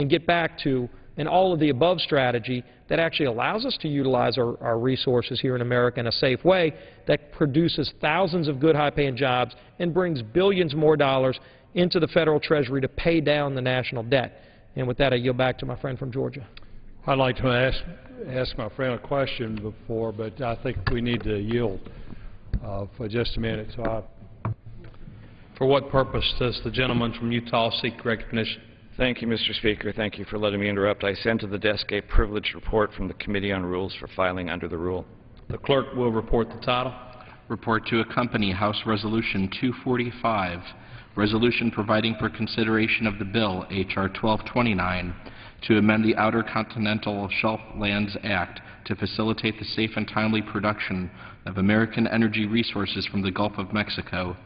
and get back to an all-of-the-above strategy that actually allows us to utilize our resources here in America in a safe way that produces thousands of good high-paying jobs and brings billions more dollars into the federal treasury to pay down the national debt. And with that, I yield back to my friend from Georgia. I'd like to ask my friend a question before, but I think we need to yield for just a minute. For what purpose does the gentleman from Utah seek recognition? Thank you, Mr. Speaker. Thank you for letting me interrupt. I sent to the desk a privileged report from the Committee on Rules for filing under the rule. The clerk will report the title. Report to accompany House Resolution 245, resolution providing for consideration of the bill, H.R. 1229, to amend the Outer Continental Shelf Lands Act to facilitate the safe and timely production of American energy resources from the Gulf of Mexico,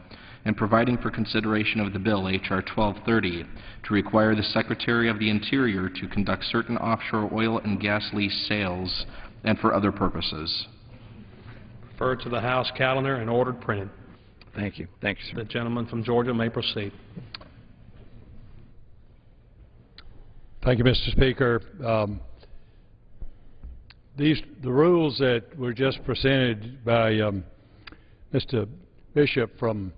and providing for consideration of the bill, H.R. 1230, to require the Secretary of the Interior to conduct certain offshore oil and gas lease sales and for other purposes. Referred to the House calendar and ordered printed. Thank you. Thank you, sir. The gentleman from Georgia may proceed. Thank you, Mr. Speaker. The rules that were just presented by Mr. Bishop from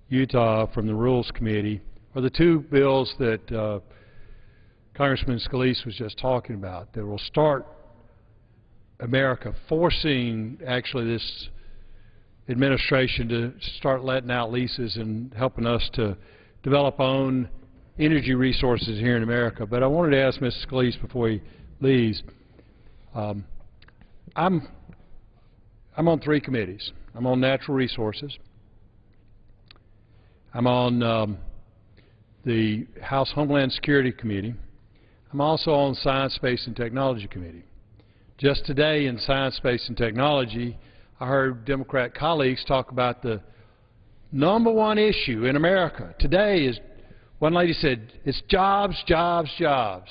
Utah from the Rules Committee are the two bills that Congressman Scalise was just talking about that will start America forcing actually this administration to start letting out leases and helping us to develop our own energy resources here in America. But I wanted to ask Mr. Scalise before he leaves, I'm on three committees. I'm on Natural Resources. I'm on the House Homeland Security Committee. I'm also on Science, Space, and Technology Committee. Just today in Science, Space, and Technology, I heard Democrat colleagues talk about the #1 issue in America today is, one lady said, it's jobs, jobs, jobs.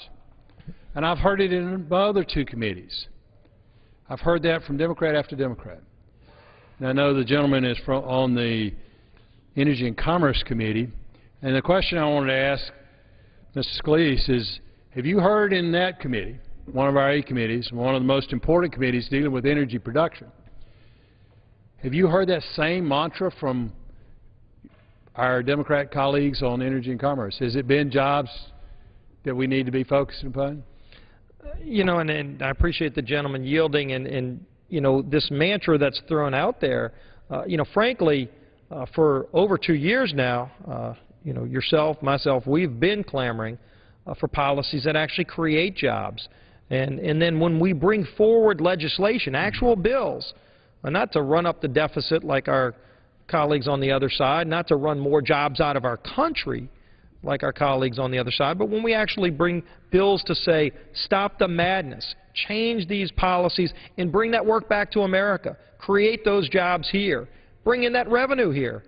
And I've heard it in my other two committees. I've heard that from Democrat after Democrat. And I know the gentleman is on the Energy and Commerce Committee, and the question I wanted to ask Mr. Scalise is, have you heard in that committee, one of our 8 committees, one of the most important committees dealing with energy production, have you heard that same mantra from our Democrat colleagues on Energy and Commerce? Has it been jobs that we need to be focusing upon? You know, and I appreciate the gentleman yielding, and you know, this mantra that's thrown out there, you know, frankly, for over 2 years now, you know, yourself, myself, we've been clamoring for policies that actually create jobs. And then when we bring forward legislation, actual bills, not to run up the deficit like our colleagues on the other side, not to run more jobs out of our country like our colleagues on the other side, but when we actually bring bills to say, stop the madness, change these policies, and bring that work back to America, create those jobs here, bring in that revenue here.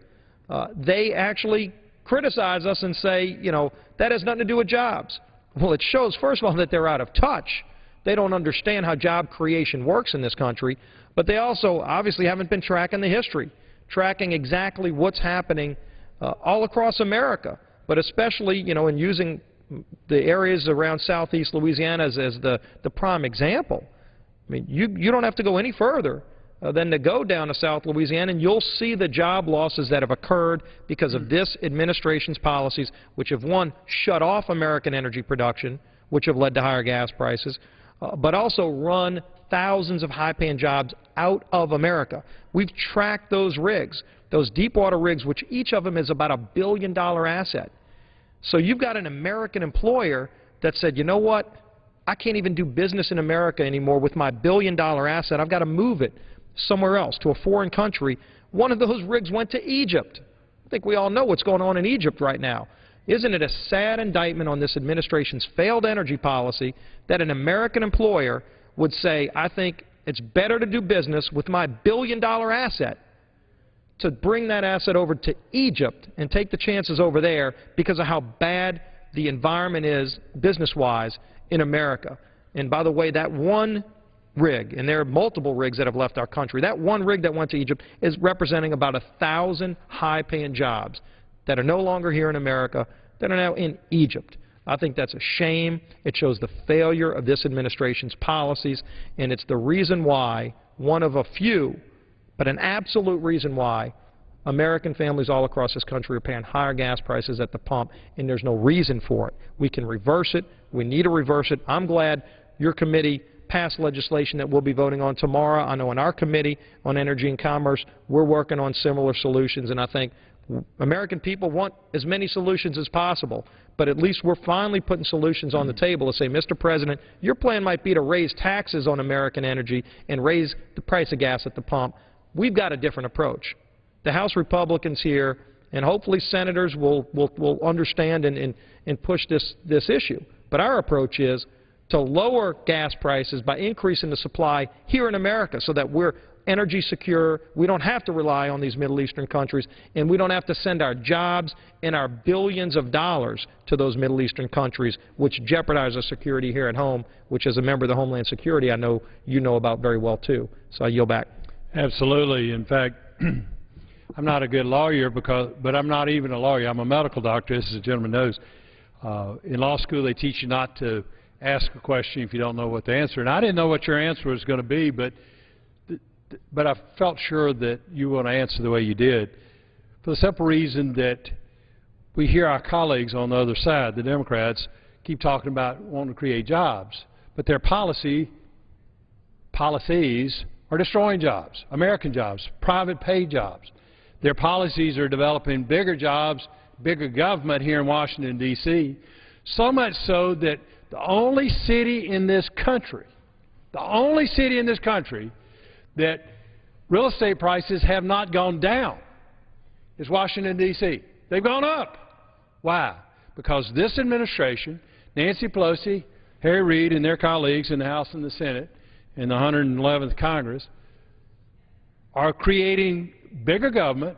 They actually criticize us and say, you know, that has nothing to do with jobs. Well, it shows, first of all, that they're out of touch. They don't understand how job creation works in this country, but they also obviously haven't been tracking the history, tracking exactly what's happening all across America, but especially, you know, in using the areas around southeast Louisiana as the prime example. I mean, you don't have to go any further than to go down to South Louisiana, and you'll see the job losses that have occurred because of this administration's policies, which have, one, shut off American energy production, which have led to higher gas prices, but also run thousands of high-paying jobs out of America. We've tracked those rigs, those deepwater rigs, which each of them is about $1 billion asset. So you've got an American employer that said, you know what, I can't even do business in America anymore with my $1 billion asset. I've got to move it somewhere else, to a foreign country. One of those rigs went to Egypt. I think we all know what's going on in Egypt right now. Isn't it a sad indictment on this administration's failed energy policy that an American employer would say, I think it's better to do business with my $1 billion asset, to bring that asset over to Egypt and take the chances over there because of how bad the environment is business-wise in America. And by the way, that one rig, and there are multiple rigs that have left our country, that one rig that went to Egypt is representing about 1,000 high-paying jobs that are no longer here in America, that are now in Egypt. I think that's a shame. It shows the failure of this administration's policies, and it's the reason why, one of a few, but an absolute reason why, American families all across this country are paying higher gas prices at the pump, and there's no reason for it. We can reverse it. We need to reverse it. I'm glad your committee passed legislation that we'll be voting on tomorrow. I know in our committee on Energy and Commerce, we're working on similar solutions, and I think American people want as many solutions as possible, but at least we're finally putting solutions on the table to say, Mr. President, your plan might be to raise taxes on American energy and raise the price of gas at the pump. We've got a different approach. The House Republicans here, and hopefully senators will understand and push this issue. But our approach is to lower gas prices by increasing the supply here in America so that we're energy secure, we don't have to rely on these Middle Eastern countries, and we don't have to send our jobs and our billions of dollars to those Middle Eastern countries, which jeopardize our security here at home, which as a member of the Homeland Security I know you know about very well too. So I yield back. Absolutely. In fact, I'm not a good lawyer, but I'm not even a lawyer. I'm a medical doctor, as the gentleman knows. In law school, they teach you not to ask a question if you don't know what the answer. And I didn't know what your answer was going to be, but I felt sure that you were going to answer the way you did, for the simple reason that we hear our colleagues on the other side, the Democrats, keep talking about wanting to create jobs, but their policies are destroying jobs, American jobs, private paid jobs. Their policies are developing bigger jobs, bigger government here in Washington, D.C., so much so that the only city in this country that real estate prices have not gone down is Washington, D.C. They've gone up. Why? Because this administration, Nancy Pelosi, Harry Reid, and their colleagues in the House and the Senate in the 111th Congress are creating bigger government,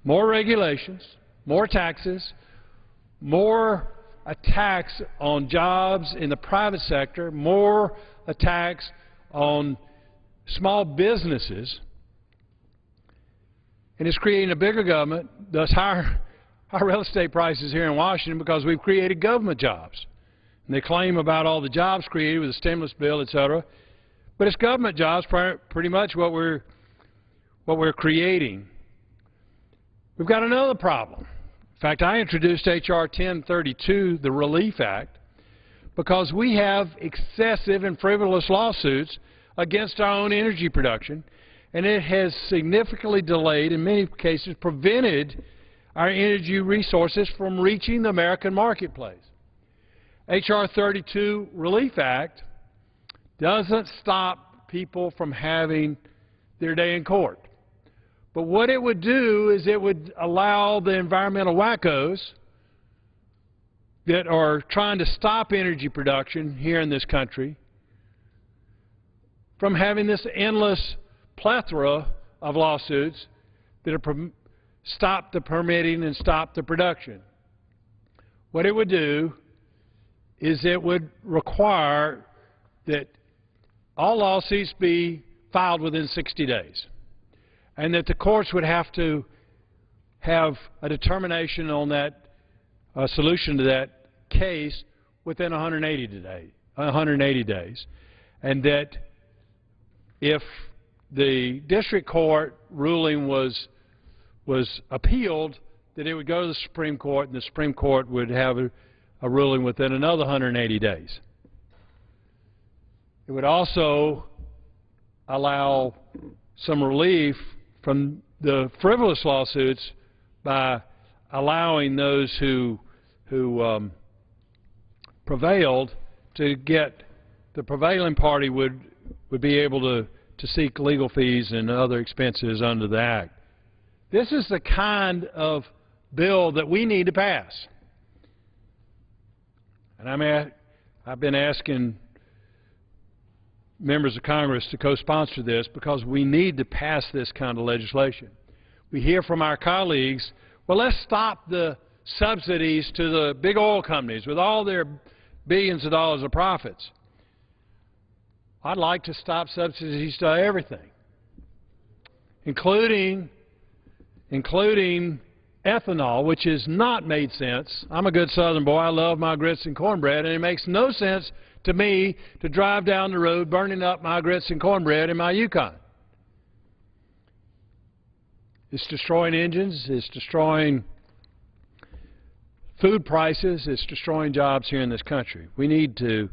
more regulations, more taxes, more attacks on jobs in the private sector, more attacks on small businesses, and it's creating a bigger government, thus higher real estate prices here in Washington because we've created government jobs. And they claim about all the jobs created with the stimulus bill, et cetera, but it's government jobs pretty much what we're creating. We've got another problem. In fact, I introduced H.R. 1032, the Relief Act, because we have excessive and frivolous lawsuits against our own energy production, and it has significantly delayed, in many cases prevented, our energy resources from reaching the American marketplace. H.R. 32 Relief Act doesn't stop people from having their day in court. But what it would do is it would allow the environmental wackos that are trying to stop energy production here in this country from having this endless plethora of lawsuits that stop the permitting and stop the production. What it would do is it would require that all lawsuits be filed within 60 days, and that the courts would have to have a determination on that solution to that case within 180 days, and that if the district court ruling was appealed, that it would go to the Supreme Court, and the Supreme Court would have a ruling within another 180 days. It would also allow some relief from the frivolous lawsuits by allowing those who prevailed to get, the prevailing party would be able to seek legal fees and other expenses under the Act. This is the kind of bill that we need to pass. And I've been asking members of Congress to co-sponsor this because we need to pass this kind of legislation. We hear from our colleagues, well, let's stop the subsidies to the big oil companies with all their billions of dollars of profits. I'd like to stop subsidies to everything, including ethanol, which has not made sense. I'm a good Southern boy. I love my grits and cornbread, and it makes no sense to me to drive down the road burning up my grits and cornbread in my Yukon. It's destroying engines. It's destroying food prices. It's destroying jobs here in this country. We need to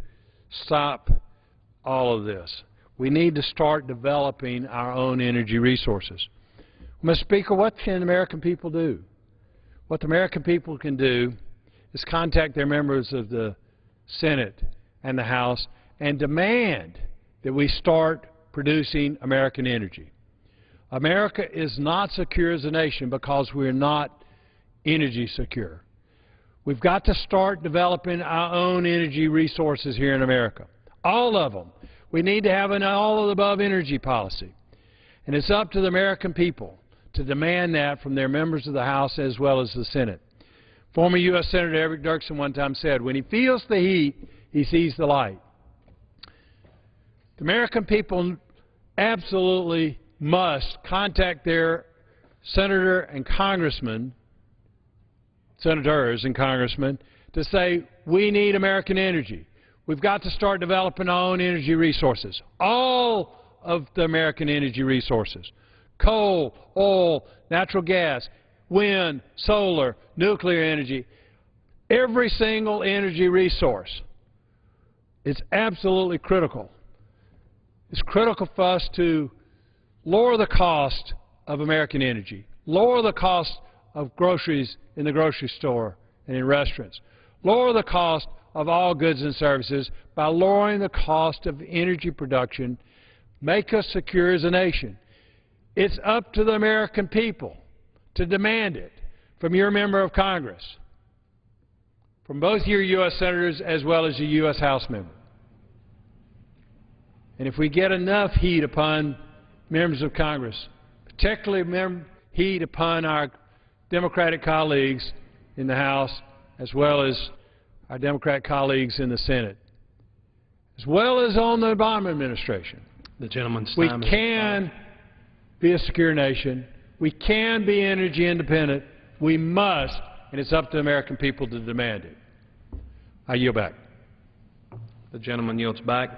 stop all of this. We need to start developing our own energy resources. Mr. Speaker, what can the American people do? What the American people can do is contact their members of the Senate and the House and demand that we start producing American energy. America is not secure as a nation because we're not energy secure. We've got to start developing our own energy resources here in America, all of them. We need to have an all-of-the-above energy policy, and it's up to the American people to demand that from their members of the House as well as the Senate. Former U.S. Senator Eric Dirksen one time said, when he feels the heat, he sees the light. The American people absolutely must contact their senators and congressmen to say, we need American energy. We've got to start developing our own energy resources, all of the American energy resources. Coal, oil, natural gas, wind, solar, nuclear energy, every single energy resource. It's absolutely critical. It's critical for us to lower the cost of American energy, lower the cost of groceries in the grocery store and in restaurants, lower the cost of all goods and services by lowering the cost of energy production, make us secure as a nation. It's up to the American people to demand it from your member of Congress, from both your U.S. senators as well as your U.S. House member. And if we get enough heat upon members of Congress, particularly heat upon our Democratic colleagues in the House as well as our Democrat colleagues in the Senate, as well as on the Obama administration, The gentleman's we time is can be a secure nation. We can be energy independent. We must, and it's up to the American people to demand it. I yield back. The gentleman yields back.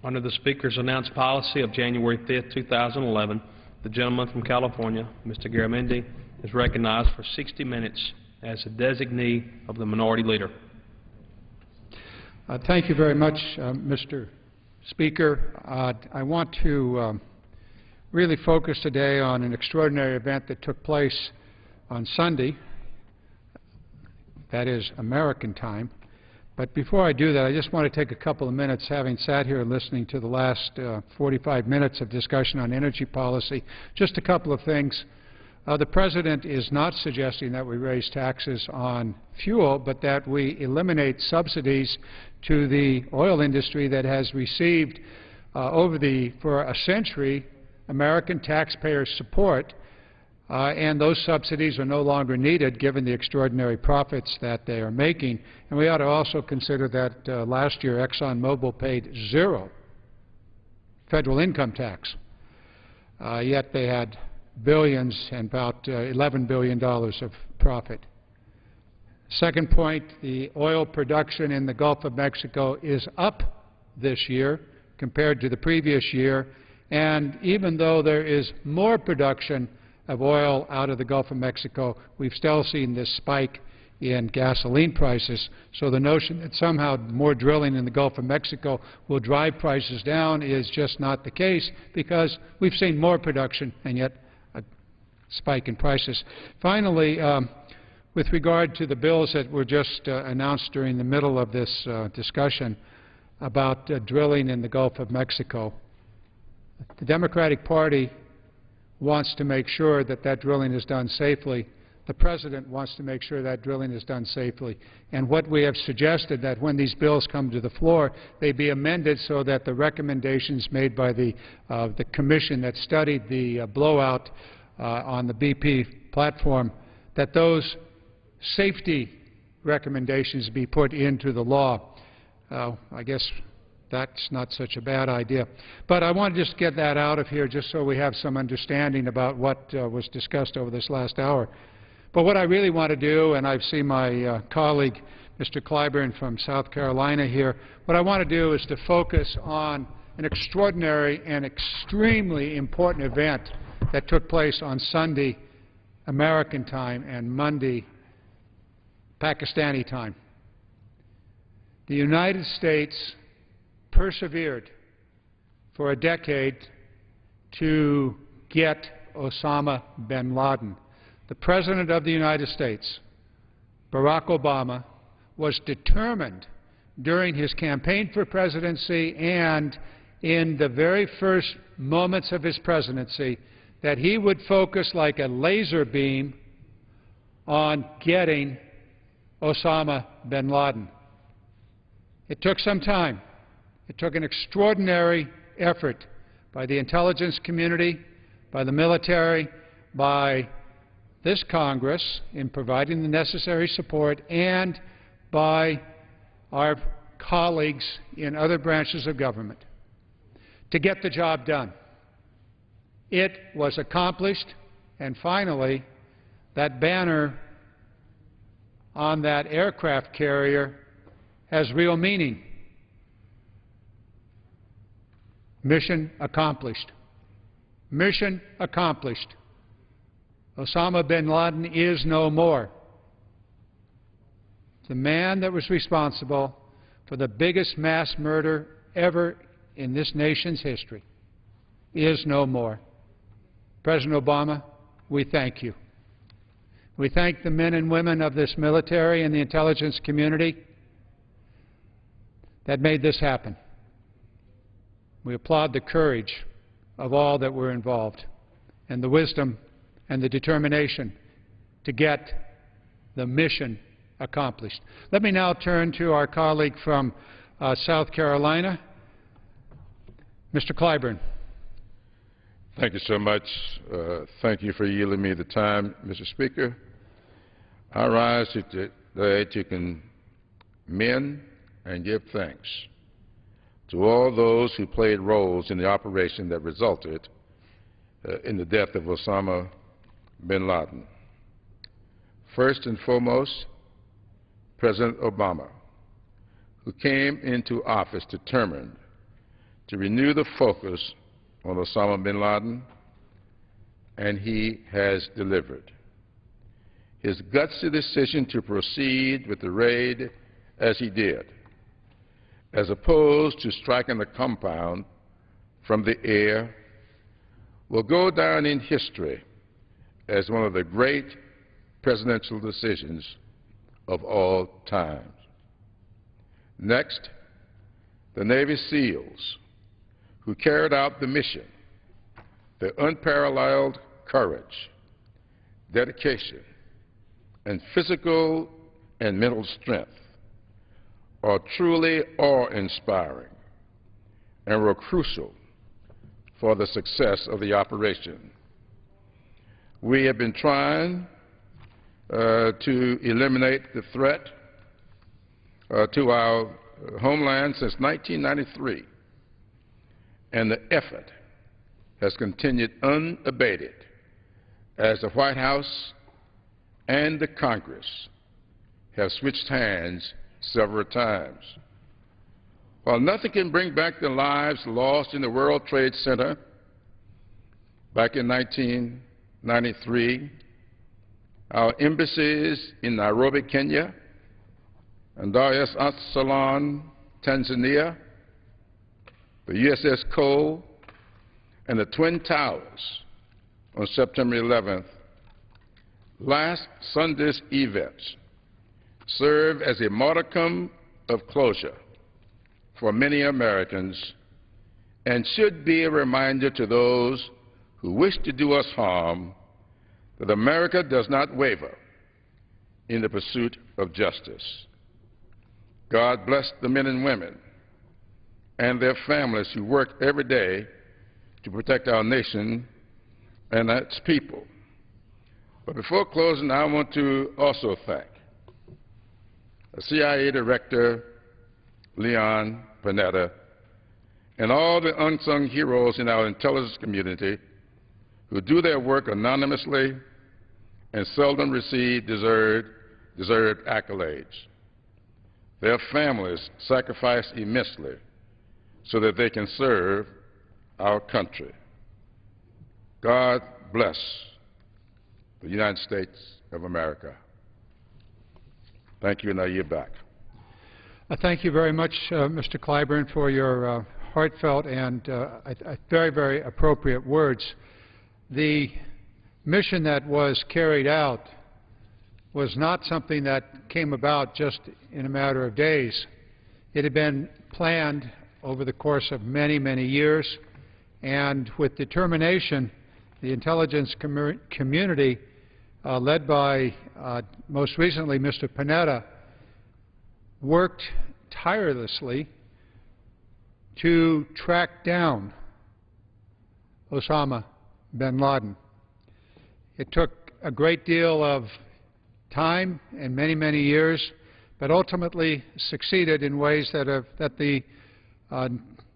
Under the Speaker's announced policy of January 5, 2011, the gentleman from California, Mr. Garamendi, is recognized for 60 minutes as a designee of the Minority Leader. Thank you very much, Mr. Speaker. I want to really focus today on an extraordinary event that took place on Sunday, that is American time. But before I do that, I just want to take a couple of minutes, having sat here and listening to the last 45 minutes of discussion on energy policy, just a couple of things. The President is not suggesting that we raise taxes on fuel, but that we eliminate subsidies to the oil industry that has received for a century American taxpayers' support, and those subsidies are no longer needed given the extraordinary profits that they are making. And we ought to also consider that last year ExxonMobil paid zero federal income tax, yet they had billions and about $11 billion of profit. Second point, the oil production in the Gulf of Mexico is up this year compared to the previous year, and even though there is more production of oil out of the Gulf of Mexico, we've still seen this spike in gasoline prices. So the notion that somehow more drilling in the Gulf of Mexico will drive prices down is just not the case, because we've seen more production and yet a spike in prices. Finally, with regard to the bills that were just announced during the middle of this discussion about drilling in the Gulf of Mexico, the Democratic Party wants to make sure that that drilling is done safely. The President wants to make sure that drilling is done safely. And what we have suggested, that when these bills come to the floor, they be amended so that the recommendations made by the commission that studied the blowout on the BP platform, that those safety recommendations be put into the law. I guess that's not such a bad idea. But I want to just get that out of here just so we have some understanding about what was discussed over this last hour. But what I really want to do, and I've seen my colleague, Mr. Clyburn from South Carolina here, what I want to do is to focus on an extraordinary and extremely important event that took place on Sunday, American time, and Monday, Pakistani time. The United States persevered for a decade to get Osama bin Laden. The President of the United States, Barack Obama, was determined during his campaign for presidency and in the very first moments of his presidency that he would focus like a laser beam on getting Osama bin Laden. It took some time. It took an extraordinary effort by the intelligence community, by the military, by this Congress in providing the necessary support, and by our colleagues in other branches of government to get the job done. It was accomplished, and finally, that banner on that aircraft carrier has real meaning. Mission accomplished. Mission accomplished. Osama bin Laden is no more. The man that was responsible for the biggest mass murder ever in this nation's history is no more. President Obama, we thank you. We thank the men and women of this military and the intelligence community that made this happen. We applaud the courage of all that were involved and the wisdom and the determination to get the mission accomplished. Let me now turn to our colleague from South Carolina, Mr. Clyburn. Thank you so much. Thank you for yielding me the time, Mr. Speaker. I rise today to commend and give thanks to all those who played roles in the operation that resulted in the death of Osama bin Laden. First and foremost, President Obama, who came into office determined to renew the focus on Osama bin Laden, and he has delivered. His gutsy decision to proceed with the raid as he did, as opposed to striking the compound from the air, will go down in history as one of the great presidential decisions of all times. Next, the Navy SEALs, who carried out the mission, their unparalleled courage, dedication, and physical and mental strength are truly awe-inspiring and were crucial for the success of the operation. We have been trying to eliminate the threat to our homeland since 1993, and the effort has continued unabated as the White House and the Congress have switched hands several times. While nothing can bring back the lives lost in the World Trade Center back in 1993, our embassies in Nairobi, Kenya, and Dar es Salaam, Tanzania, the USS Cole, and the Twin Towers on September 11th, last Sunday's events serve as a modicum of closure for many Americans and should be a reminder to those who wish to do us harm that America does not waver in the pursuit of justice. God bless the men and women and their families who work every day to protect our nation and its people. But before closing, I want to also thank CIA Director Leon Panetta and all the unsung heroes in our intelligence community who do their work anonymously and seldom receive deserved accolades. Their families sacrifice immensely so that they can serve our country. God bless the United States of America. Thank you, and I yield back. Thank you very much, Mr. Clyburn, for your heartfelt and very, very appropriate words. The mission that was carried out was not something that came about just in a matter of days. It had been planned over the course of many, many years, and with determination, the intelligence community, led by most recently Mr. Panetta, worked tirelessly to track down Osama bin Laden. It took a great deal of time and many, many years, but ultimately succeeded in ways that the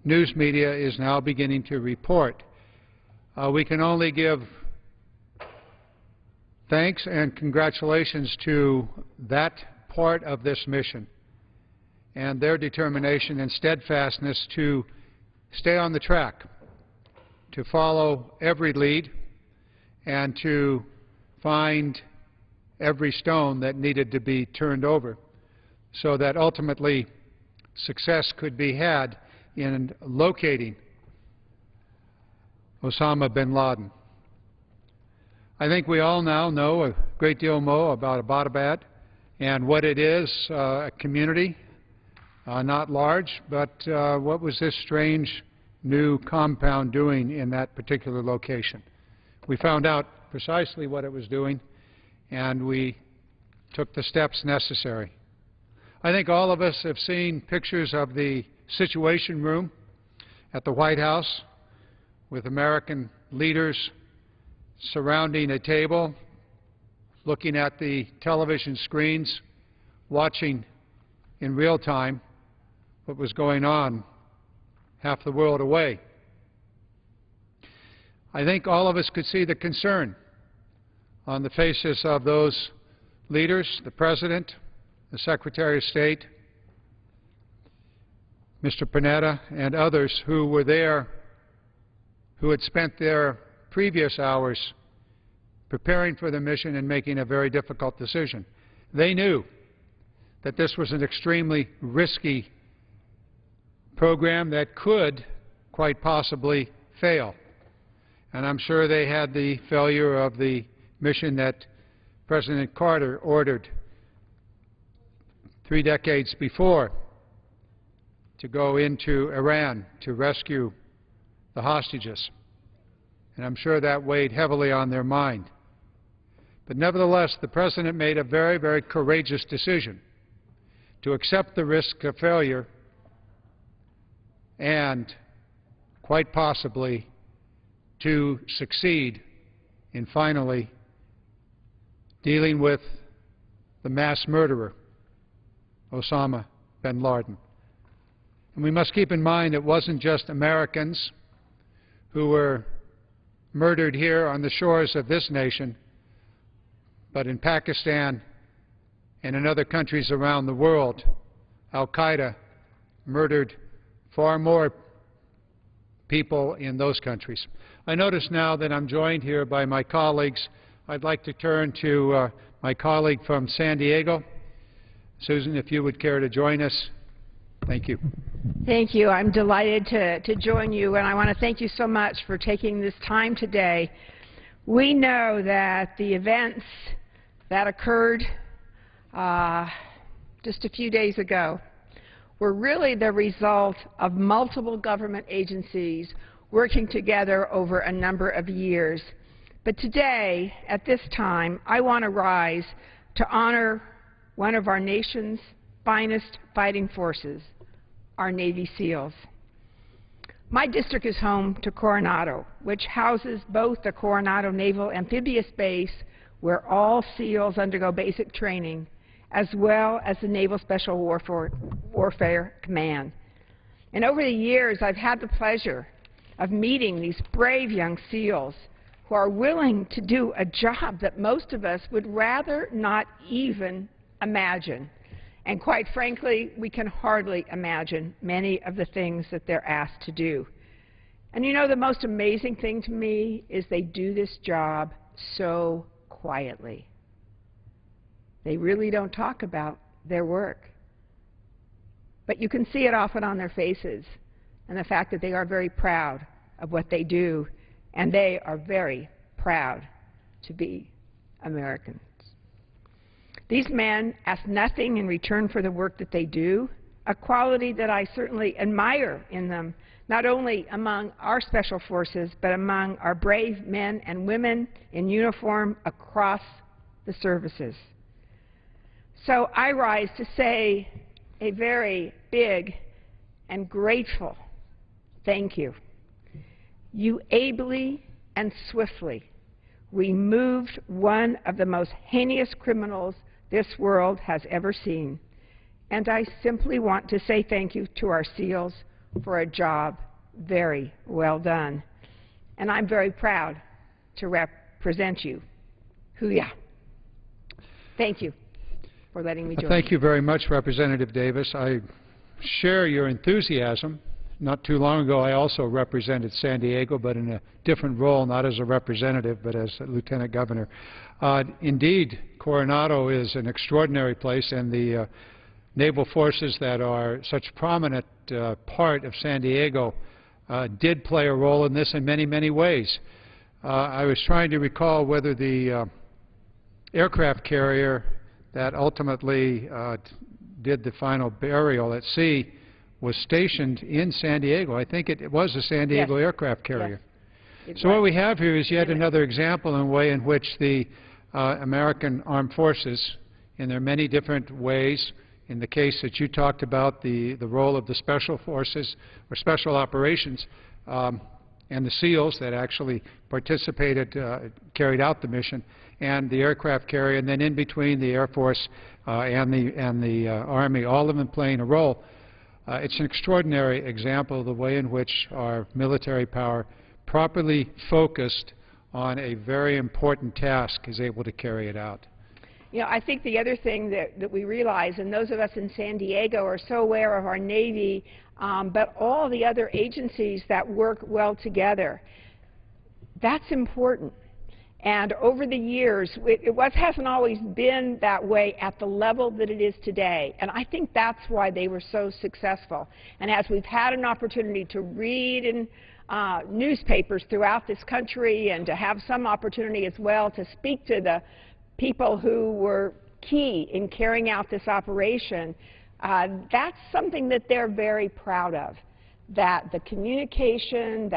news media is now beginning to report. We can only give thanks and congratulations to that part of this mission and their determination and steadfastness to stay on the track, to follow every lead, and to find every stone that needed to be turned over so that ultimately success could be had in locating Osama bin Laden. I think we all now know a great deal more about Abbottabad and what it is, a community, not large, but what was this strange new compound doing in that particular location. We found out precisely what it was doing, and we took the steps necessary. I think all of us have seen pictures of the Situation Room at the White House with American leaders surrounding a table, looking at the television screens, watching in real time what was going on half the world away. I think all of us could see the concern on the faces of those leaders, the President, the Secretary of State, Mr. Panetta, and others who were there, who had spent their previous hours preparing for the mission and making a very difficult decision. They knew that this was an extremely risky program that could quite possibly fail. And I'm sure they had the failure of the mission that President Carter ordered 3 decades before to go into Iran to rescue the hostages. And I'm sure that weighed heavily on their mind. But nevertheless, the President made a very, very courageous decision to accept the risk of failure and quite possibly to succeed in finally dealing with the mass murderer, Osama bin Laden. And we must keep in mind it wasn't just Americans who were murdered here on the shores of this nation, but in Pakistan and in other countries around the world, Al-Qaeda murdered far more people in those countries. I notice now that I'm joined here by my colleagues. I'd like to turn to my colleague from San Diego. Susan, if you would care to join us. Thank you. Thank you. I'm delighted to join you, and I want to thank you so much for taking this time today. We know that the events that occurred just a few days ago were really the result of multiple government agencies working together over a number of years. But today, at this time, I want to rise to honor one of our nation's finest fighting forces, our Navy SEALs. My district is home to Coronado, which houses both the Coronado Naval Amphibious Base, where all SEALs undergo basic training, as well as the Naval Special Warfare Command. And over the years, I've had the pleasure of meeting these brave young SEALs who are willing to do a job that most of us would rather not even imagine. And quite frankly, we can hardly imagine many of the things that they're asked to do. And you know, the most amazing thing to me is they do this job so quietly. They really don't talk about their work. But you can see it often on their faces, and the fact that they are very proud of what they do, and they are very proud to be Americans. These men ask nothing in return for the work that they do, a quality that I certainly admire in them, not only among our special forces, but among our brave men and women in uniform across the services. So I rise to say a very big and grateful thank you. You ably and swiftly removed one of the most heinous criminals this world has ever seen. And I simply want to say thank you to our SEALs for a job very well done. And I'm very proud to represent you. Hoo-yah. Thank you for letting me join. Thank you very much, Representative Davis. I share your enthusiasm. Not too long ago, I also represented San Diego, but in a different role, not as a representative, but as a lieutenant governor. Indeed, Coronado is an extraordinary place, and the naval forces that are such a prominent part of San Diego did play a role in this in many, many ways. I was trying to recall whether the aircraft carrier that ultimately did the final burial at sea was stationed in San Diego. I think it was a San Diego aircraft carrier. Yes. So what we have here is yet another example in a way in which the American Armed Forces, in their many different ways, in the case that you talked about, the role of the Special Forces or Special Operations and the SEALs that actually participated, carried out the mission, and the aircraft carrier, and then in between the Air Force and the Army, all of them playing a role. It's an extraordinary example of the way in which our military power, properly focused on a very important task, is able to carry it out. You know, I think the other thing that we realize, and those of us in San Diego are so aware of our Navy, but all the other agencies that work well together, that's important. And over the years, it hasn't always been that way at the level that it is today. And I think that's why they were so successful. And as we've had an opportunity to read in newspapers throughout this country and to have some opportunity as well to speak to the people who were key in carrying out this operation, that's something that they're very proud of. That the communication,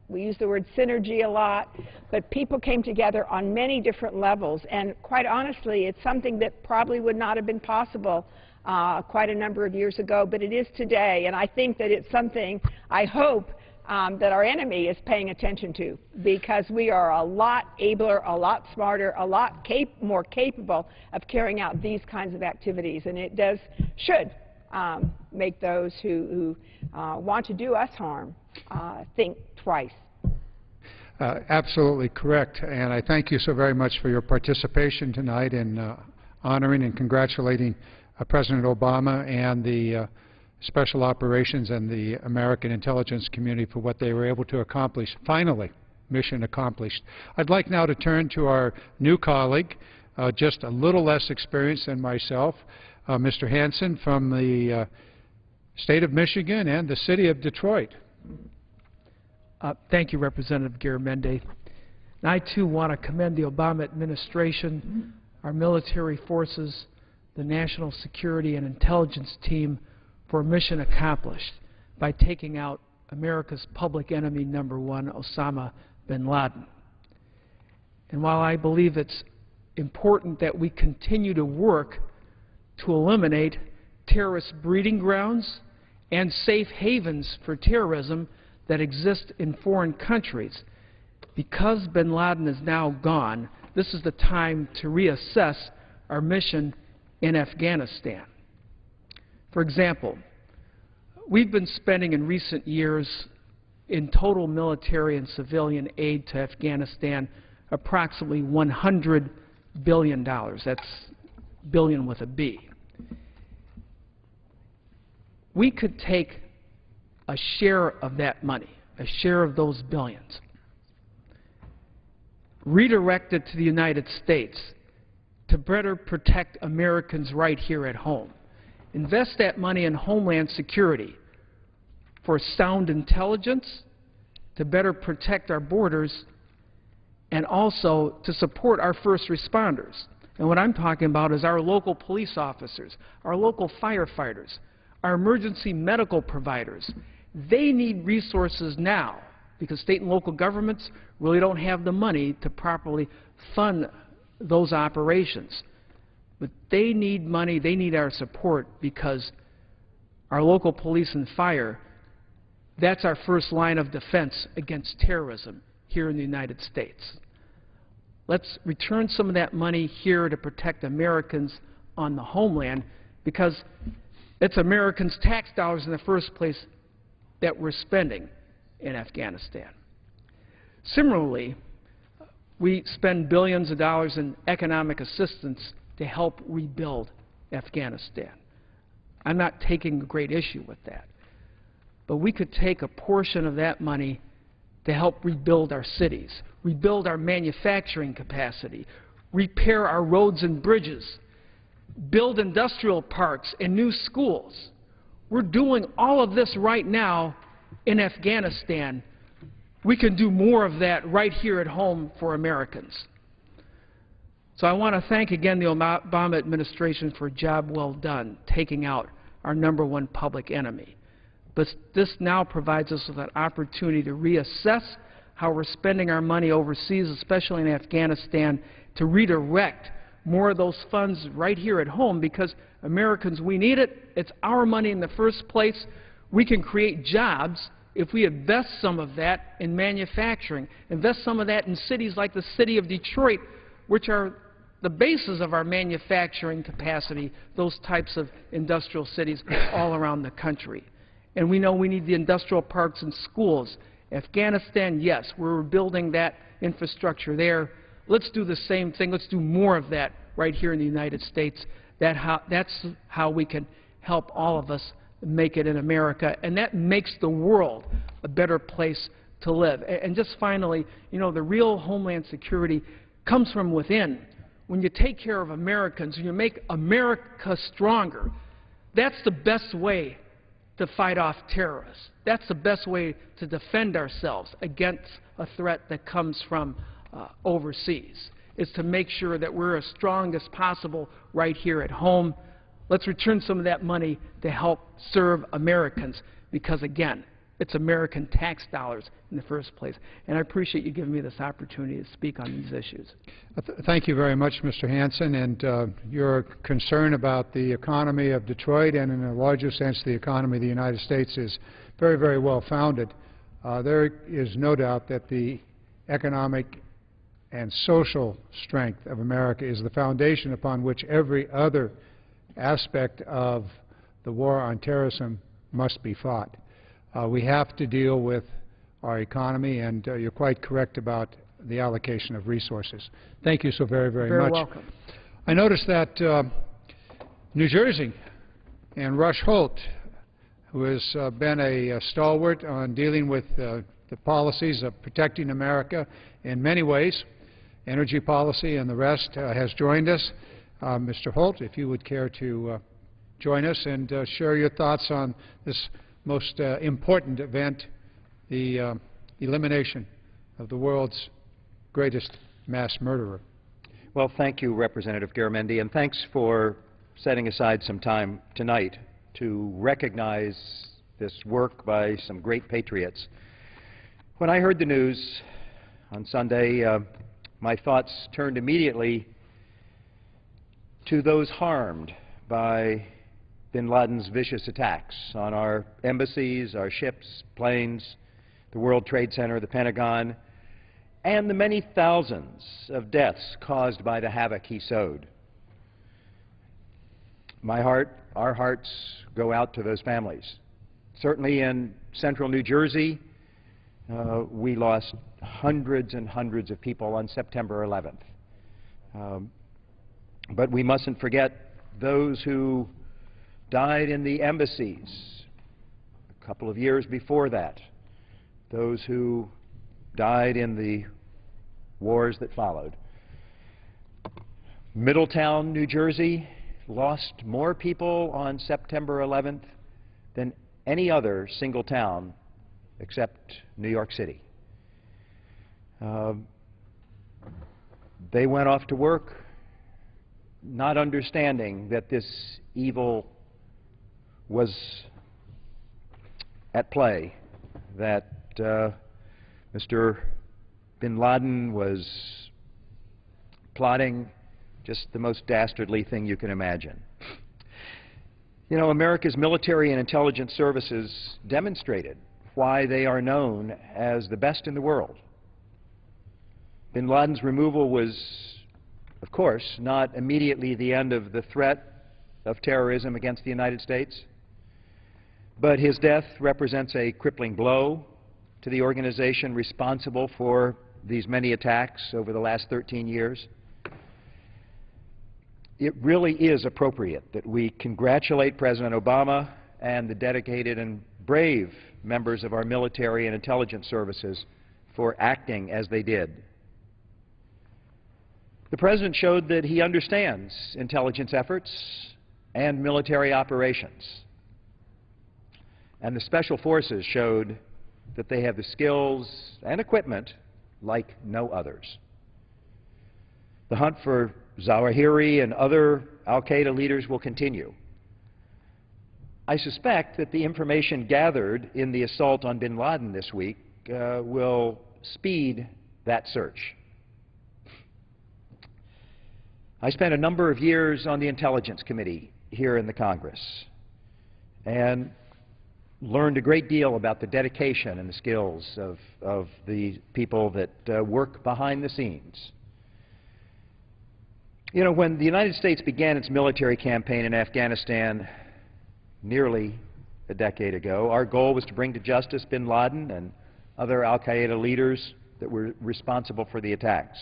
we use the word synergy a lot, but people came together on many different levels. And quite honestly, it's something that probably would not have been possible quite a number of years ago, but it is today. And I think that it's something, I hope, that our enemy is paying attention to, because we are a lot abler, a lot smarter, a lot more capable of carrying out these kinds of activities. And it should make those who want to do us harm think twice. Absolutely correct. And I thank you so very much for your participation tonight in honoring and congratulating President Obama and the Special Operations and the American intelligence community for what they were able to accomplish. Finally, mission accomplished. I'd like now to turn to our new colleague, just a little less experienced than myself, Mr. Hansen from the state of Michigan and the city of Detroit. Thank you, Representative Garamendi. And I, too, want to commend the Obama administration, our military forces, the national security and intelligence team for a mission accomplished by taking out America's public enemy #1, Osama bin Laden. And while I believe it's important that we continue to work to eliminate terrorist breeding grounds and safe havens for terrorism that exist in foreign countries, because bin Laden is now gone, this is the time to reassess our mission in Afghanistan. For example, we've been spending in recent years in total military and civilian aid to Afghanistan approximately $100 billion. That's billion with a B. We could take a share of that money, a share of those billions, redirect it to the United States to better protect Americans right here at home. Invest that money in Homeland Security for sound intelligence, to better protect our borders, and also to support our first responders. And what I'm talking about is our local police officers, our local firefighters, our emergency medical providers. They need resources now because state and local governments really don't have the money to properly fund those operations. But they need money, they need our support because our local police and fire, that's our first line of defense against terrorism here in the United States. Let's return some of that money here to protect Americans on the homeland because it's Americans' tax dollars in the first place that we're spending in Afghanistan. Similarly, we spend billions of dollars in economic assistance to help rebuild Afghanistan. I'm not taking a great issue with that. But we could take a portion of that money to help rebuild our cities, rebuild our manufacturing capacity, repair our roads and bridges, build industrial parks and new schools. We're doing all of this right now in Afghanistan. We can do more of that right here at home for Americans. So I want to thank again the Obama administration for a job well done, taking out our #1 public enemy. But this now provides us with an opportunity to reassess how we're spending our money overseas, especially in Afghanistan, to redirect more of those funds right here at home because Americans, we need it. It's our money in the first place. We can create jobs if we invest some of that in manufacturing, invest some of that in cities like the city of Detroit, which are the basis of our manufacturing capacity, those types of industrial cities all around the country. And we know we need the industrial parks and schools. Afghanistan, yes, we're building that infrastructure there. Let's do the same thing. Let's do more of that right here in the United States. That's how we can help all of us make it in America, and that makes the world a better place to live. And just finally, you know, the real Homeland Security comes from within. When you take care of Americans, when you make America stronger, that's the best way to fight off terrorists. That's the best way to defend ourselves against a threat that comes from overseas, is to make sure that we're as strong as possible right here at home. Let's return some of that money to help serve Americans because, again, it's American tax dollars in the first place. And I appreciate you giving me this opportunity to speak on these issues. Thank you very much, Mr. Hansen. And your concern about the economy of Detroit and, in a larger sense, the economy of the United States is very, very well founded. There is no doubt that the economic and social strength of America is the foundation upon which every other aspect of the war on terrorism must be fought. We have to deal with our economy, and you're quite correct about the allocation of resources. Thank you so very, very much. Very welcome. I noticed that New Jersey and Rush Holt, who has been a stalwart on dealing with the policies of protecting America in many ways, energy policy and the rest, has joined us. Mr. Holt, if you would care to join us and share your thoughts on this most important event, the elimination of the world's greatest mass murderer. Well, thank you, Representative Garamendi, and thanks for setting aside some time tonight to recognize this work by some great patriots. When I heard the news on Sunday, my thoughts turned immediately to those harmed by bin Laden's vicious attacks on our embassies, our ships, planes, the World Trade Center, the Pentagon, and the many thousands of deaths caused by the havoc he sowed. My heart, our hearts go out to those families. Certainly in central New Jersey, we lost hundreds and hundreds of people on September 11th. But we mustn't forget those who died in the embassies a couple of years before that, those who died in the wars that followed. Middletown, New Jersey, lost more people on September 11th than any other single town except New York City. They went off to work not understanding that this evil was at play, that Mr. bin Laden was plotting just the most dastardly thing you can imagine. You know, America's military and intelligence services demonstrated why they are known as the best in the world. Bin Laden's removal was, of course, not immediately the end of the threat of terrorism against the United States, but his death represents a crippling blow to the organization responsible for these many attacks over the last 13 years. It really is appropriate that we congratulate President Obama and the dedicated and brave members of our military and intelligence services for acting as they did. The President showed that he understands intelligence efforts and military operations. And the Special Forces showed that they have the skills and equipment like no others. The hunt for Zawahiri and other al-Qaeda leaders will continue. I suspect that the information gathered in the assault on bin Laden this week will speed that search. I spent a number of years on the Intelligence Committee here in the Congress and learned a great deal about the dedication and the skills of the people that work behind the scenes. You know, when the United States began its military campaign in Afghanistan nearly a decade ago, our goal was to bring to justice bin Laden and other al-Qaeda leaders that were responsible for the attacks.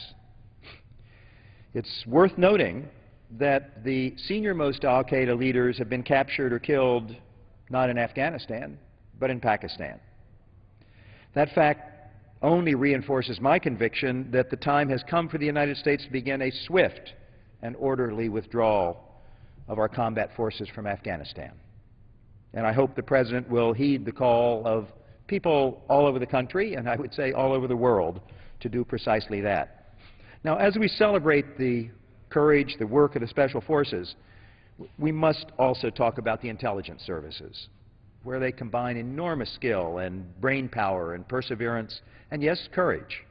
It's worth noting that the senior-most al-Qaeda leaders have been captured or killed not in Afghanistan, but in Pakistan. That fact only reinforces my conviction that the time has come for the United States to begin a swift and orderly withdrawal of our combat forces from Afghanistan. And I hope the President will heed the call of people all over the country, and I would say all over the world, to do precisely that. Now, as we celebrate the courage, the work of the Special Forces, we must also talk about the intelligence services, where they combine enormous skill and brain power and perseverance and, yes, courage.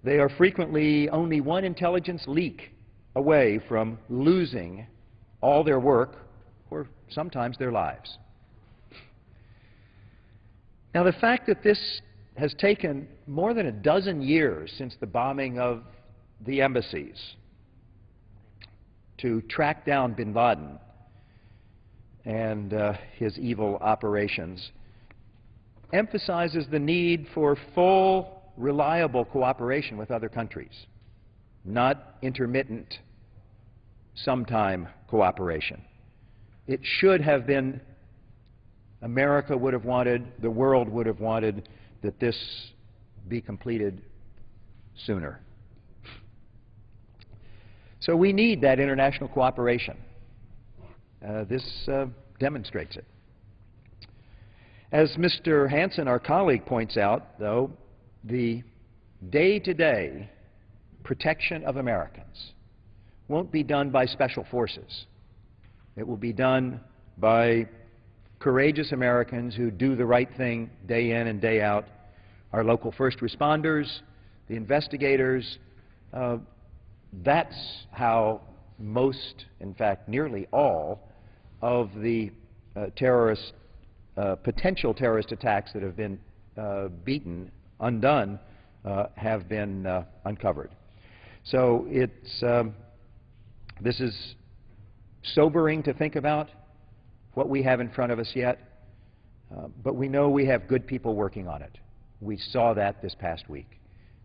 They are frequently only one intelligence leak away from losing all their work or sometimes their lives. Now, the fact that this has taken more than a dozen years since the bombing of the embassies to track down bin Laden and his evil operations emphasizes the need for full, reliable cooperation with other countries, not intermittent, sometime cooperation. It should have been, America would have wanted, the world would have wanted that this be completed sooner. So we need that international cooperation. This demonstrates it. As Mr. Hansen, our colleague, points out, though, the day-to-day protection of Americans won't be done by special forces. It will be done by courageous Americans who do the right thing day in and day out, our local first responders, the investigators. That's how most, in fact, nearly all of the potential terrorist attacks that have been undone, have been uncovered. So this is sobering to think about what we have in front of us yet, But we know we have good people working on it. We saw that this past week,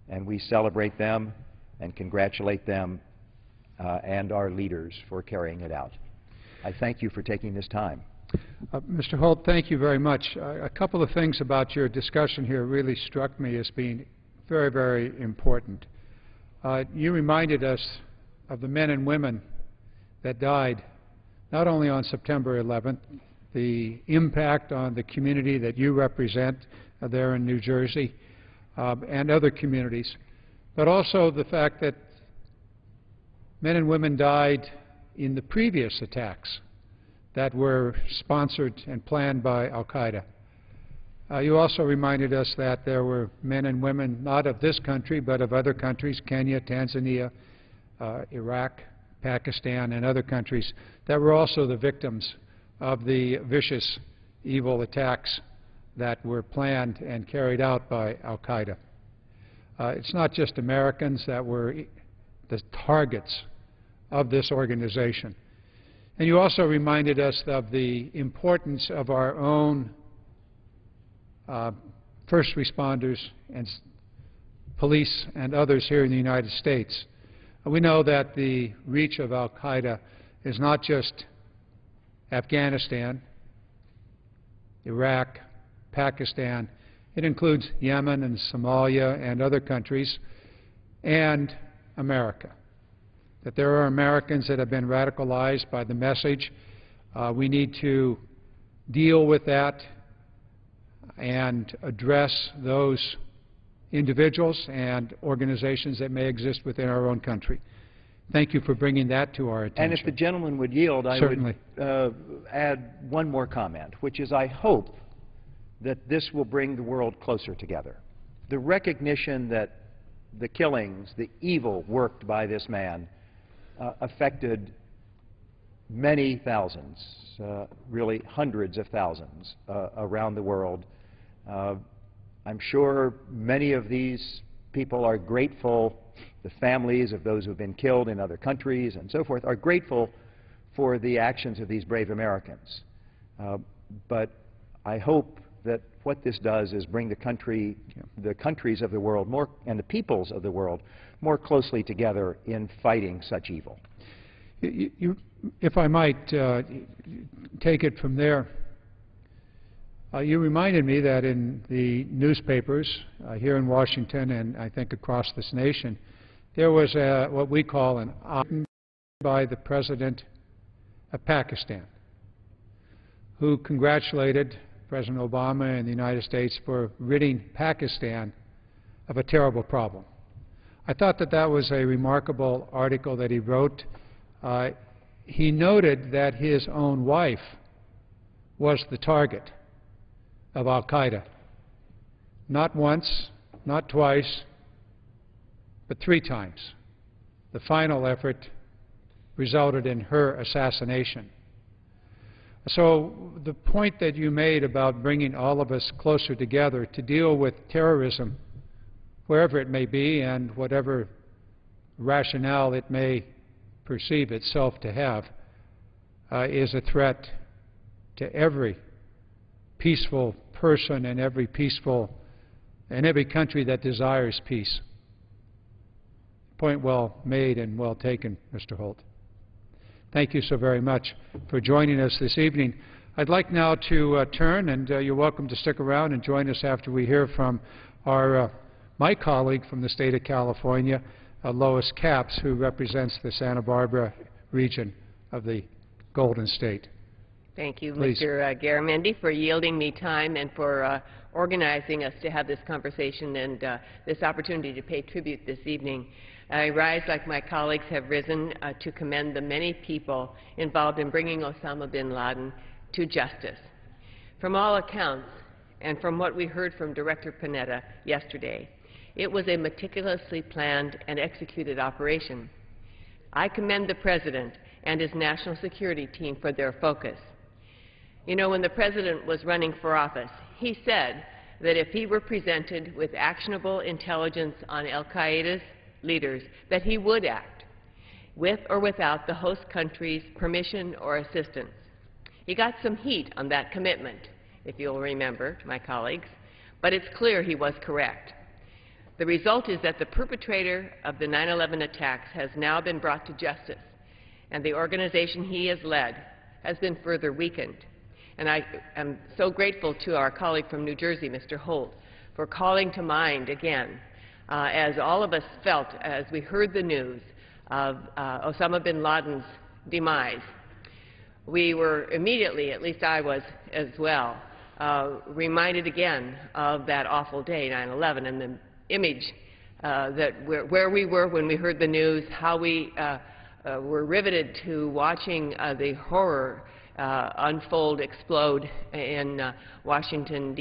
and we celebrate them and congratulate them and our leaders for carrying it out. I thank you for taking this time. Mr. Holt, thank you very much. A couple of things about your discussion here really struck me as being very, very important. You reminded us of the men and women that died not only on September 11th, the impact on the community that you represent there in New Jersey and other communities, but also the fact that men and women died in the previous attacks that were sponsored and planned by al-Qaeda. You also reminded us that there were men and women not of this country but of other countries, Kenya, Tanzania, Iraq, Pakistan, and other countries, that were also the victims of the vicious, evil attacks that were planned and carried out by al-Qaeda. It's not just Americans that were the targets of this organization. And you also reminded us of the importance of our own first responders and police and others here in the United States. We know that the reach of al-Qaeda is not just Afghanistan, Iraq, Pakistan. It includes Yemen and Somalia and other countries, and America. That there are Americans that have been radicalized by the message. We need to deal with that and address those individuals and organizations that may exist within our own country. Thank you for bringing that to our attention. And if the gentleman would yield, I Certainly. would add one more comment, which is I hope that this will bring the world closer together. The recognition that the killings, the evil worked by this man, affected many thousands, really hundreds of thousands around the world. I'm sure many of these people are grateful, the families of those who have been killed in other countries and so forth, are grateful for the actions of these brave Americans. But I hope that what this does is bring the countries of the world more, and the peoples of the world more closely together in fighting such evil. If I might take it from there, you reminded me that in the newspapers here in Washington and I think across this nation, there was what we call an op-ed by the President of Pakistan, who congratulated President Obama and the United States for ridding Pakistan of a terrible problem. I thought that that was a remarkable article that he wrote. He noted that his own wife was the target of al-Qaeda. Not once, not twice, but 3 times. The final effort resulted in her assassination. So the point that you made about bringing all of us closer together to deal with terrorism, wherever it may be and whatever rationale it may perceive itself to have, is a threat to every peaceful person and every country that desires peace. Point well made and well taken, Mr. Holt. Thank you so very much for joining us this evening. I'd like now to turn, and you're welcome to stick around and join us after we hear from my colleague from the state of California, Lois Capps, who represents the Santa Barbara region of the Golden State. Thank you, Please. Mr. Garamendi, for yielding me time and for organizing us to have this conversation and this opportunity to pay tribute this evening. I rise, like my colleagues have risen, to commend the many people involved in bringing Osama bin Laden to justice. From all accounts, and from what we heard from Director Panetta yesterday, it was a meticulously planned and executed operation. I commend the President and his national security team for their focus. You know, when the President was running for office, he said that if he were presented with actionable intelligence on al-Qaeda's leaders, that he would act, with or without the host country's permission or assistance. He got some heat on that commitment, if you'll remember, my colleagues, but it's clear he was correct. The result is that the perpetrator of the 9/11 attacks has now been brought to justice, and the organization he has led has been further weakened. And I am so grateful to our colleague from New Jersey, Mr. Holt, for calling to mind again, as all of us felt as we heard the news of Osama bin Laden's demise. We were immediately, at least I was as well, reminded again of that awful day, 9/11, and the image where we were when we heard the news, how we were riveted to watching the horror unfold, explode in Washington,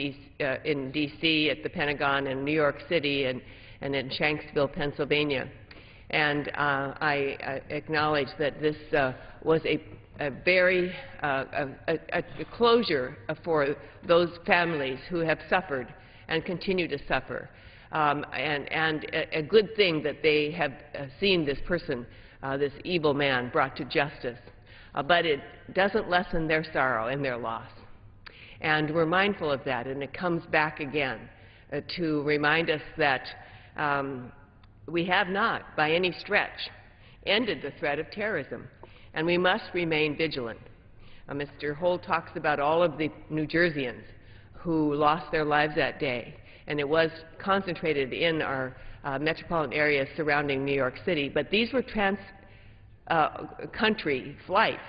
in D.C., at the Pentagon, in New York City, and in Shanksville, Pennsylvania. And I acknowledge that this was a very closure for those families who have suffered and continue to suffer, and a good thing that they have seen this person, this evil man, brought to justice. But it doesn't lessen their sorrow and their loss. And we're mindful of that, and it comes back again to remind us that we have not, by any stretch, ended the threat of terrorism, and we must remain vigilant. Mr. Holt talks about all of the New Jerseyans who lost their lives that day, and it was concentrated in our metropolitan areas surrounding New York City, but these were country flights,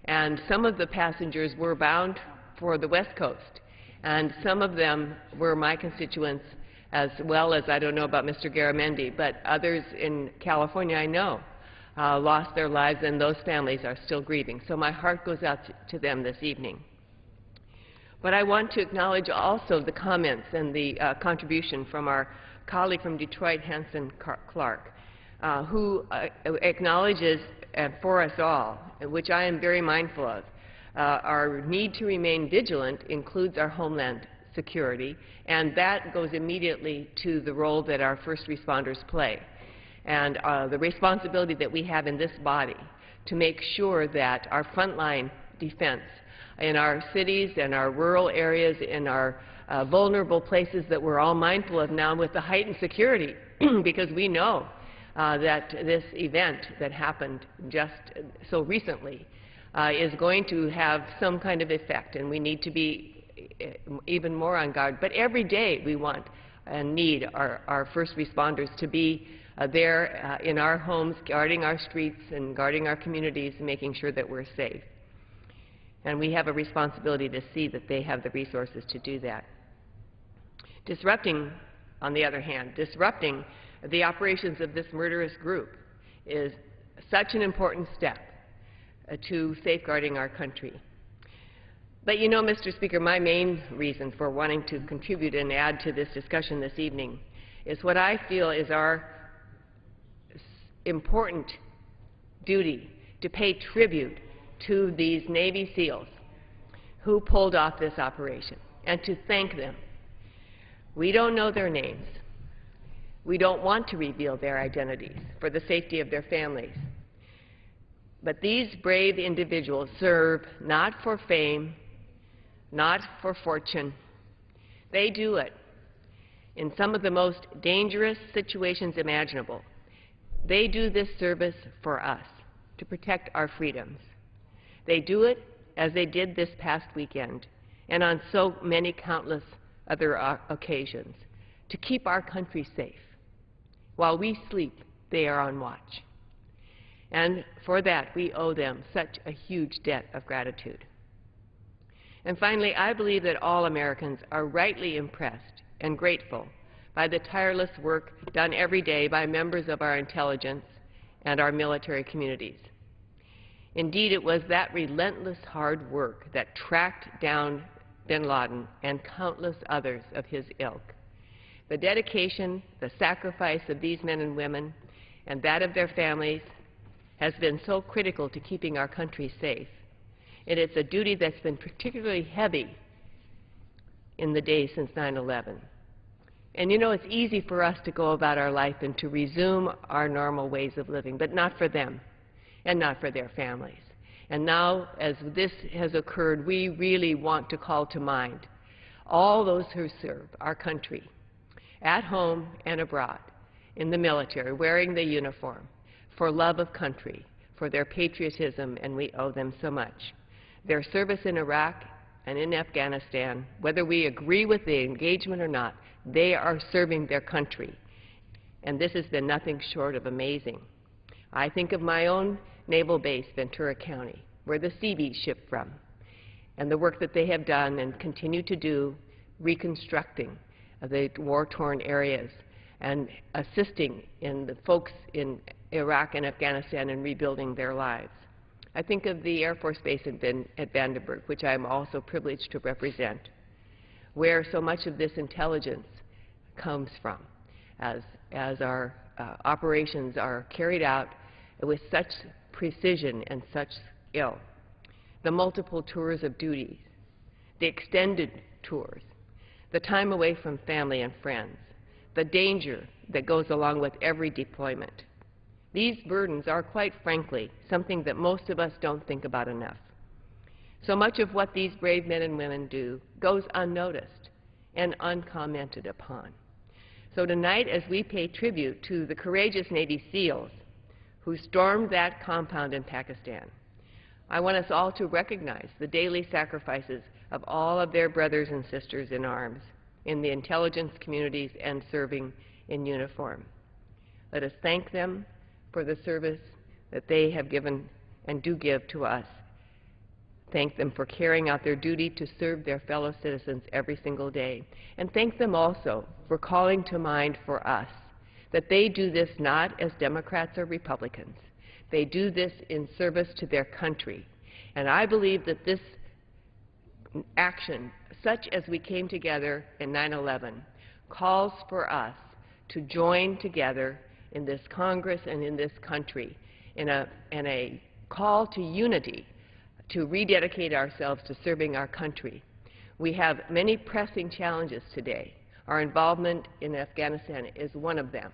and some of the passengers were bound for the West Coast, and some of them were my constituents, as well as, I don't know about Mr. Garamendi, but others in California I know lost their lives, and those families are still grieving. So my heart goes out to them this evening. But I want to acknowledge also the comments and the contribution from our colleague from Detroit, Hanson Clark, who acknowledges for us all, which I am very mindful of, our need to remain vigilant includes our homeland security, and that goes immediately to the role that our first responders play, and the responsibility that we have in this body to make sure that our frontline defense in our cities and our rural areas, in our vulnerable places that we're all mindful of now with the heightened security, because we know that this event that happened just so recently is going to have some kind of effect, and we need to be even more on guard. But every day we want and need our first responders to be there in our homes, guarding our streets and guarding our communities and making sure that we're safe. And we have a responsibility to see that they have the resources to do that. Disrupting, on the other hand, disrupting the operations of this murderous group is such an important step to safeguarding our country. But you know, Mr. Speaker, my main reason for wanting to contribute and add to this discussion this evening is what I feel is our important duty to pay tribute to these Navy SEALs who pulled off this operation, and to thank them. We don't know their names. We don't want to reveal their identities for the safety of their families. But these brave individuals serve not for fame, not for fortune. They do it in some of the most dangerous situations imaginable. They do this service for us, to protect our freedoms. They do it as they did this past weekend, and on so many countless other occasions, to keep our country safe. While we sleep, they are on watch. And for that, we owe them such a huge debt of gratitude. And finally, I believe that all Americans are rightly impressed and grateful by the tireless work done every day by members of our intelligence and our military communities. Indeed, it was that relentless hard work that tracked down bin Laden and countless others of his ilk. The dedication, the sacrifice of these men and women, and that of their families, has been so critical to keeping our country safe. And it's a duty that's been particularly heavy in the days since 9/11. And you know, it's easy for us to go about our life and to resume our normal ways of living, but not for them and not for their families. And now, as this has occurred, we really want to call to mind all those who serve our country at home and abroad, in the military, wearing the uniform, for love of country, for their patriotism, and we owe them so much. Their service in Iraq and in Afghanistan, whether we agree with the engagement or not, they are serving their country. And this has been nothing short of amazing. I think of my own naval base, Ventura County, where the Seabees ship from, and the work that they have done and continue to do reconstructing the war-torn areas and assisting in the folks in Iraq and Afghanistan in rebuilding their lives. I think of the Air Force Base at Vandenberg, which I am also privileged to represent, where so much of this intelligence comes from as our operations are carried out with such precision and such skill. The multiple tours of duties, the extended tours, the time away from family and friends, the danger that goes along with every deployment. These burdens are, quite frankly, something that most of us don't think about enough. So much of what these brave men and women do goes unnoticed and uncommented upon. So tonight, as we pay tribute to the courageous Navy SEALs who stormed that compound in Pakistan, I want us all to recognize the daily sacrifices of all of their brothers and sisters in arms, in the intelligence communities and serving in uniform. Let us thank them for the service that they have given and do give to us. Thank them for carrying out their duty to serve their fellow citizens every single day. And thank them also for calling to mind for us that they do this not as Democrats or Republicans. They do this in service to their country. And I believe that this action, such as we came together in 9/11, calls for us to join together in this Congress and in this country in a call to unity, to rededicate ourselves to serving our country. We have many pressing challenges today. Our involvement in Afghanistan is one of them,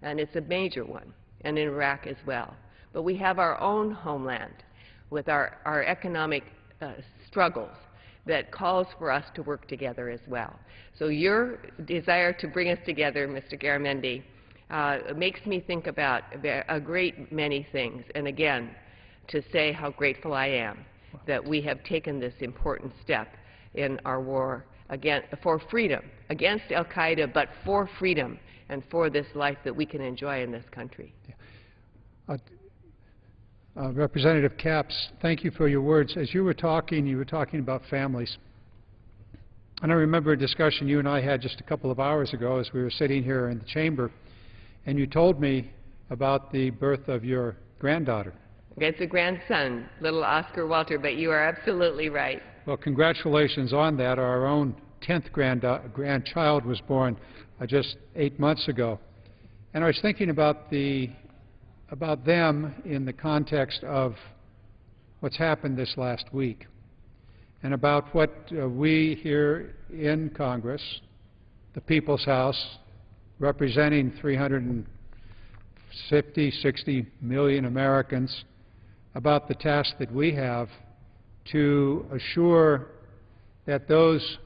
and it's a major one, and in Iraq as well. But we have our own homeland with our economic struggles that calls for us to work together as well. So your desire to bring us together, Mr. Garamendi, makes me think about a great many things, and again, to say how grateful I am that we have taken this important step in our war for freedom, against al-Qaeda, but for freedom and for this life that we can enjoy in this country. Representative Capps, thank you for your words. As you were talking about families. And I remember a discussion you and I had just a couple of hours ago as we were sitting here in the chamber, and you told me about the birth of your granddaughter. It's a grandson, little Oscar Walter, but you are absolutely right. Well, congratulations on that. Our own 10th grandchild was born just 8 months ago. And I was thinking about them in the context of what's happened this last week and about what we here in Congress, the People's House, representing 350, 60 million Americans, about the task that we have to assure that those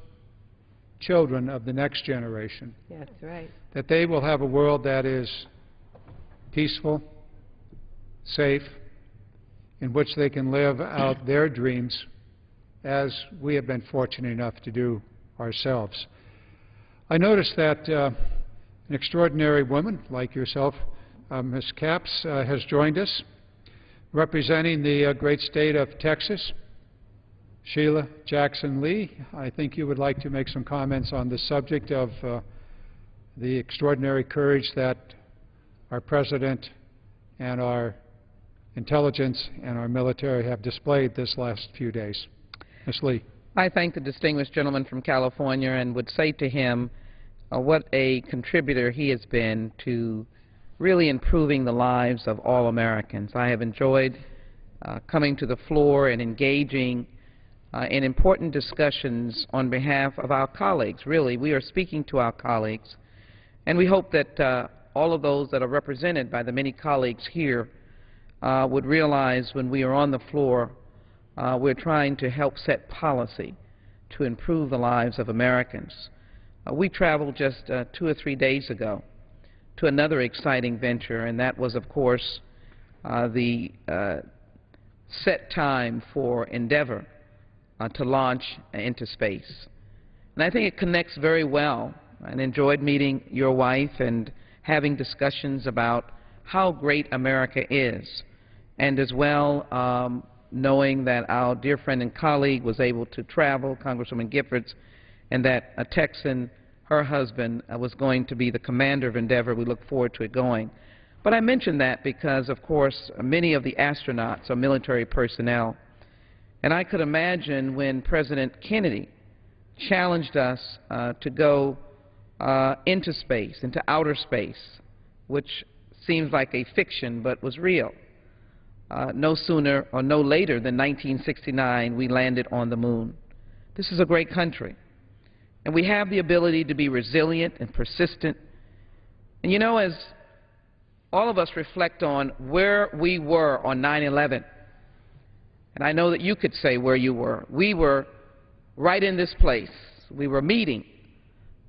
children of the next generation, that's right, that they will have a world that is peaceful, safe, in which they can live out their dreams as we have been fortunate enough to do ourselves. I noticed that an extraordinary woman like yourself, Ms. Capps, has joined us, representing the great state of Texas. Sheila Jackson Lee, I think you would like to make some comments on the subject of the extraordinary courage that our President and our intelligence and our military have displayed this last few days. Ms. Lee. I thank the distinguished gentleman from California and would say to him what a contributor he has been to really improving the lives of all Americans. I have enjoyed coming to the floor and engaging in important discussions on behalf of our colleagues. Really, we are speaking to our colleagues, and we hope that all of those that are represented by the many colleagues here would realize when we are on the floor we're trying to help set policy to improve the lives of Americans. We traveled just 2 or 3 days ago to another exciting venture, and that was, of course, the set time for Endeavor to launch into space. And I think it connects very well, and enjoyed meeting your wife and having discussions about how great America is, and as well knowing that our dear friend and colleague was able to travel, Congresswoman Giffords, and that a Texan, her husband, was going to be the commander of Endeavor. We look forward to it going. But I mention that because, of course, many of the astronauts are military personnel. And I could imagine when President Kennedy challenged us to go into space, into outer space, which seems like a fiction but was real. No sooner or no later than 1969, we landed on the moon. This is a great country. And we have the ability to be resilient and persistent. And you know, as all of us reflect on where we were on 9/11, and I know that you could say where you were. We were right in this place. We were meeting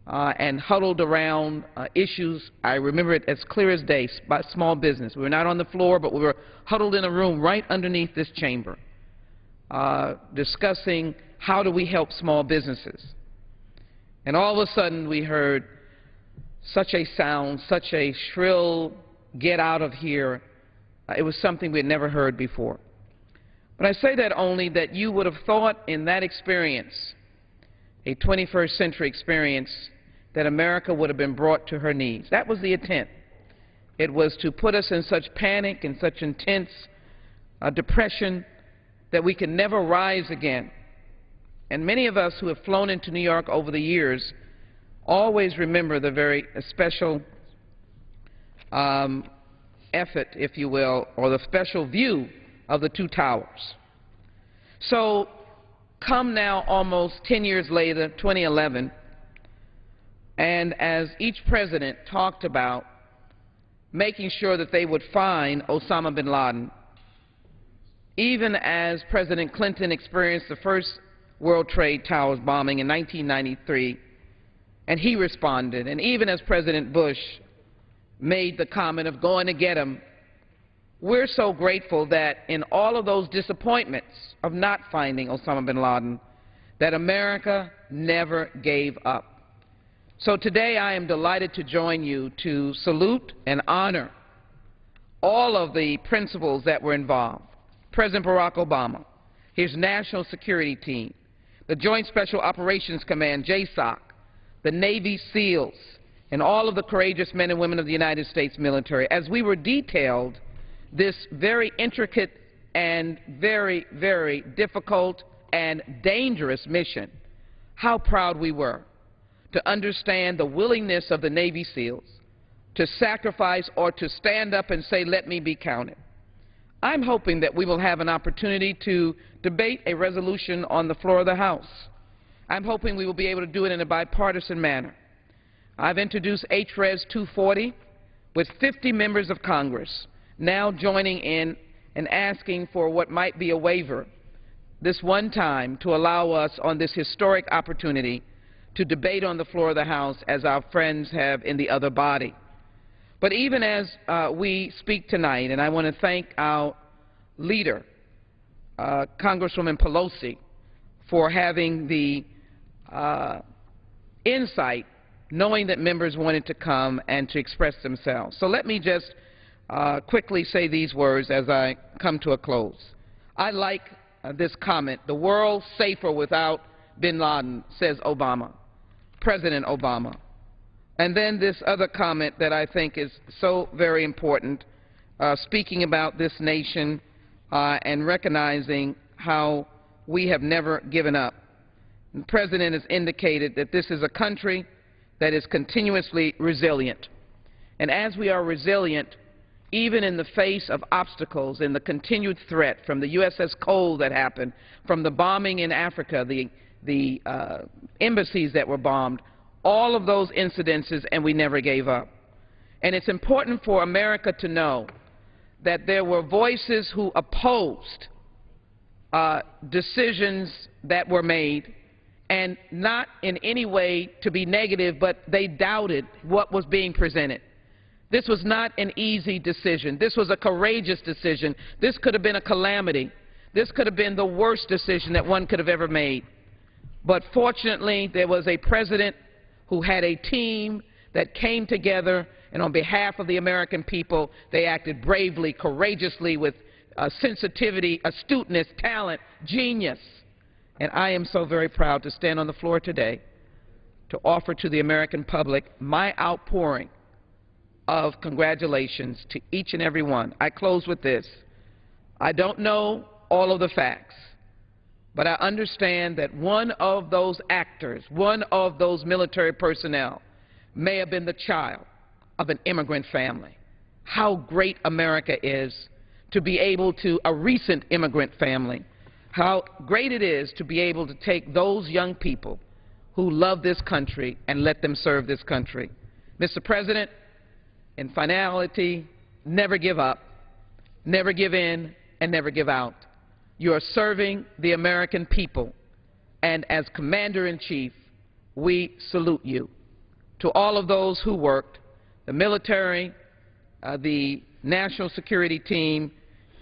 and huddled around issues. I remember it as clear as day, by small business. We were not on the floor, but we were huddled in a room right underneath this chamber, discussing how do we help small businesses. And all of a sudden we heard such a sound, such a shrill, get out of here. It was something we had never heard before. But I say that only that you would have thought in that experience, a 21st century experience, that America would have been brought to her knees. That was the intent. It was to put us in such panic and such intense depression that we could never rise again. And many of us who have flown into New York over the years always remember the very special effort, if you will, or the special view of the two towers. So come now almost 10 years later, 2011, and as each president talked about making sure that they would find Osama bin Laden, even as President Clinton experienced the first World Trade Towers bombing in 1993, and he responded, and even as President Bush made the comment of going to get him, we're so grateful that in all of those disappointments of not finding Osama bin Laden, that America never gave up. So today I am delighted to join you to salute and honor all of the principals that were involved. President Barack Obama, his national security team, the Joint Special Operations Command, JSOC, the Navy SEALs, and all of the courageous men and women of the United States military. As we were detailed this very intricate and very, very difficult and dangerous mission, how proud we were to understand the willingness of the Navy SEALs to sacrifice or to stand up and say, let me be counted. I'm hoping that we will have an opportunity to debate a resolution on the floor of the House. I'm hoping we will be able to do it in a bipartisan manner. I've introduced HRES 240 with 50 members of Congress now joining in and asking for what might be a waiver this one time to allow us on this historic opportunity to debate on the floor of the House as our friends have in the other body. But even as we speak tonight, and I want to thank our leader, Congresswoman Pelosi, for having the insight, knowing that members wanted to come and to express themselves. So let me just quickly say these words as I come to a close. I like this comment, the world's safer without bin Laden, says Obama, President Obama. And then this other comment that I think is so very important, speaking about this nation and recognizing how we have never given up. The President has indicated that this is a country that is continuously resilient. And as we are resilient, even in the face of obstacles and the continued threat from the USS Cole that happened, from the bombing in Africa, the embassies that were bombed, all of those incidences, and we never gave up. And it's important for America to know that there were voices who opposed decisions that were made, and not in any way to be negative, but they doubted what was being presented. This was not an easy decision. This was a courageous decision. This could have been a calamity. This could have been the worst decision that one could have ever made. But fortunately, there was a president who had a team that came together, and on behalf of the American people, they acted bravely, courageously, with sensitivity, astuteness, talent, genius. And I am so very proud to stand on the floor today to offer to the American public my outpouring of congratulations to each and every one. I close with this. I don't know all of the facts, but I understand that one of those actors, one of those military personnel, may have been the child of an immigrant family. How great America is to be able to, a recent immigrant family, how great it is to be able to take those young people who love this country and let them serve this country. Mr. President, in finality, never give up, never give in, and never give out. You are serving the American people, and as Commander-in-Chief, we salute you. To all of those who worked, the military, the national security team,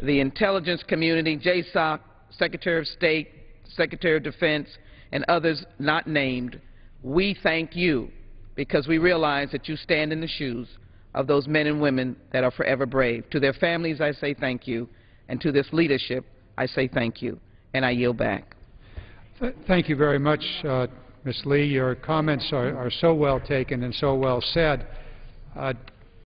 the intelligence community, JSOC, Secretary of State, Secretary of Defense, and others not named, we thank you because we realize that you stand in the shoes of those men and women that are forever brave. To their families, I say thank you, and to this leadership, I say thank you, and I yield back. Thank you very much, Ms. Lee. Your comments are so well taken and so well said.